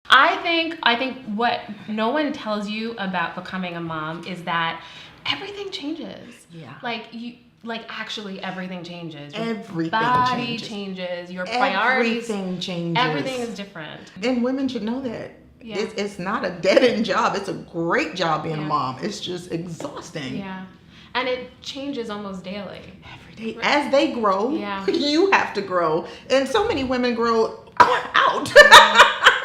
I think what no one tells you about becoming a mom is that everything changes. Yeah. Actually everything changes. Your Everything body changes. Your priorities. Everything changes. Everything is different. And women should know that. Yeah. It's not a dead-end job. It's a great job being a mom. It's just exhausting. Yeah. And it changes almost daily. Every day. Right. As they grow, you have to grow. And so many women grow out.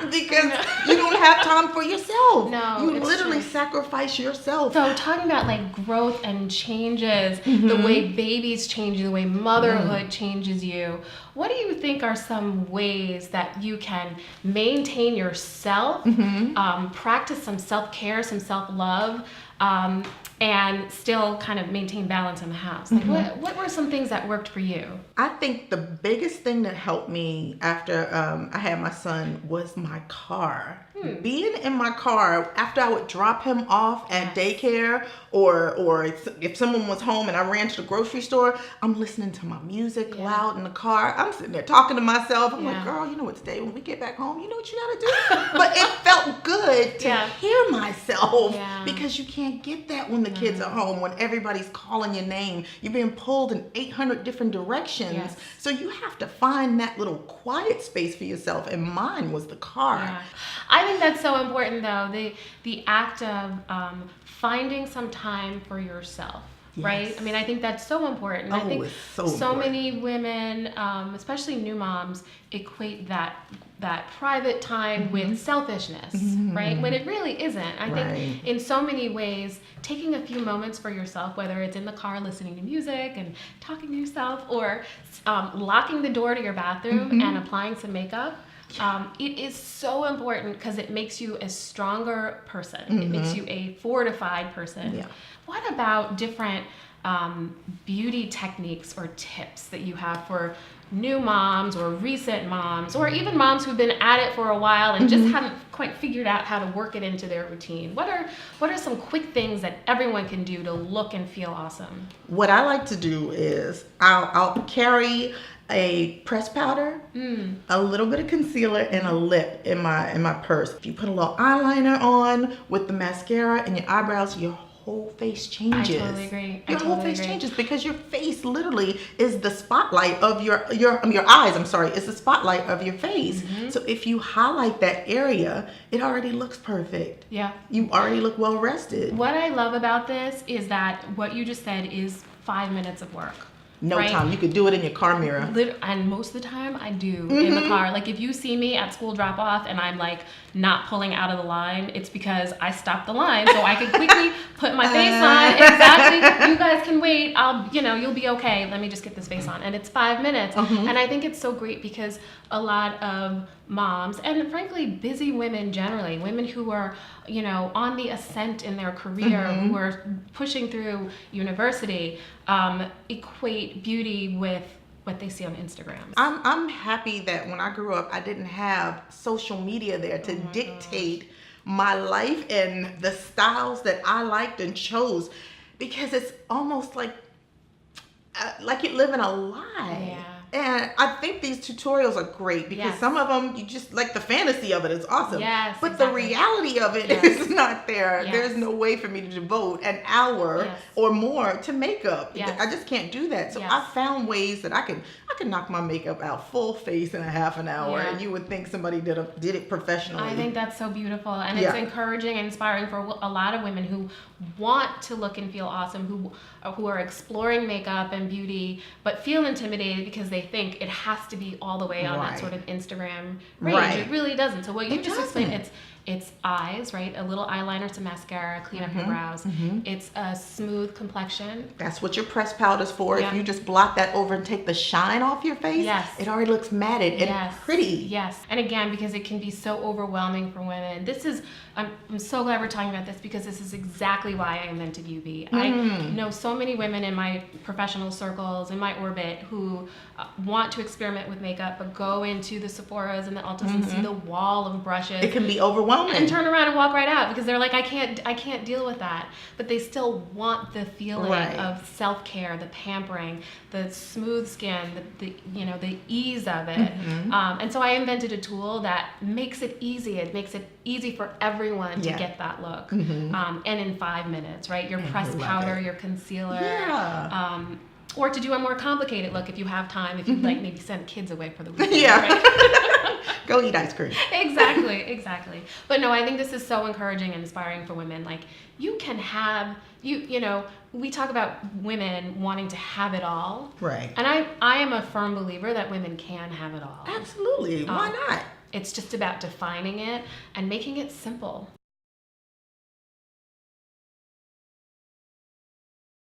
Because you don't have time for yourself. No, you literally sacrifice yourself. So talking about like growth and changes, the way babies change you, the way motherhood changes you, what do you think are some ways that you can maintain yourself, practice some self-care, some self-love, and still kind of maintain balance in the house? Like what were some things that worked for you? I think the biggest thing that helped me after I had my son was my car. Being in my car after I would drop him off at daycare or if someone was home and I ran to the grocery store, I'm listening to my music loud in the car. I'm sitting there talking to myself. I'm like, girl, you know what, today when we get back home, you know what you gotta do? But it felt good to hear myself because you can't get that when the kids are home, when everybody's calling your name. You're being pulled in 800 different directions. Yes. So you have to find that little quiet space for yourself, and mine was the car. Yeah. I think that's so important, though, the act of finding some time for yourself. Yes. Right? I mean, I think that's so important. I think so many women, especially new moms, equate that private time with selfishness, right? When it really isn't. I think in so many ways, taking a few moments for yourself, whether it's in the car listening to music and talking to yourself, or locking the door to your bathroom and applying some makeup, it is so important because it makes you a stronger person. It makes you a fortified person. Yeah. What about different beauty techniques or tips that you have for new moms or recent moms, or even moms who've been at it for a while and just haven't quite figured out how to work it into their routine? What are some quick things that everyone can do to look and feel awesome? What I like to do is I'll carry a pressed powder, a little bit of concealer, and a lip in my purse. If you put a little eyeliner on with the mascara and your eyebrows, your whole face changes. I totally agree. Your whole face changes because your face literally is the spotlight of your eyes. I'm sorry, it's the spotlight of your face. So if you highlight that area, it already looks perfect. Yeah, you already look well rested. What I love about this is that what you just said is 5 minutes of work. No time. You could do it in your car mirror. And most of the time I do in the car. Like if you see me at school drop off and I'm like not pulling out of the line, it's because I stopped the line so I could quickly put my face on. Exactly. You guys can wait. You'll be okay. Let me just get this face on. And it's 5 minutes. And I think it's so great because a lot of moms, and frankly busy women generally, women who are on the ascent in their career, who are pushing through university, equate beauty with what they see on Instagram. I'm happy that when I grew up, I didn't have social media there to dictate my life and the styles that I liked and chose, because it's almost like you're living a lie. Yeah. And I think these tutorials are great because some of them, you just like the fantasy of it is awesome. Yes, but the reality of it is not there. Yes. There's no way for me to devote an hour or more to makeup. Yes. I just can't do that. So I found ways that I can knock my makeup out full face in a half an hour, and you would think somebody did it professionally. I think that's so beautiful, and it's encouraging and inspiring for a lot of women who want to look and feel awesome, who are exploring makeup and beauty, but feel intimidated because they think it has to be all the way on that sort of Instagram range. It really doesn't. So what you just explained, it's eyes, right? A little eyeliner, some mascara, clean up your brows. It's a smooth complexion. That's what your pressed powder's for. If you just blot that over and take the shine off your face, it already looks matted and pretty. Yes. And again, because it can be so overwhelming for women, I'm so glad we're talking about this because this is exactly why I invented YUBI. I know so many women in my professional circles, in my orbit, who want to experiment with makeup, but go into the Sephoras and the Ultas and see the wall of brushes. It can be overwhelming. And turn around and walk right out because they're like, I can't deal with that. But they still want the feeling of self-care, the pampering, the smooth skin, the ease of it. And so I invented a tool that makes it easy. It makes it easy for everyone to get that look. And in 5 minutes, right? Your pressed powder, your concealer. Or to do a more complicated look if you have time, if you like maybe send kids away for the weekend. Right? Go eat ice cream. Exactly. But no, I think this is so encouraging and inspiring for women. Like you can have, we talk about women wanting to have it all. Right. And I am a firm believer that women can have it all. Absolutely. Why not? It's just about defining it and making it simple.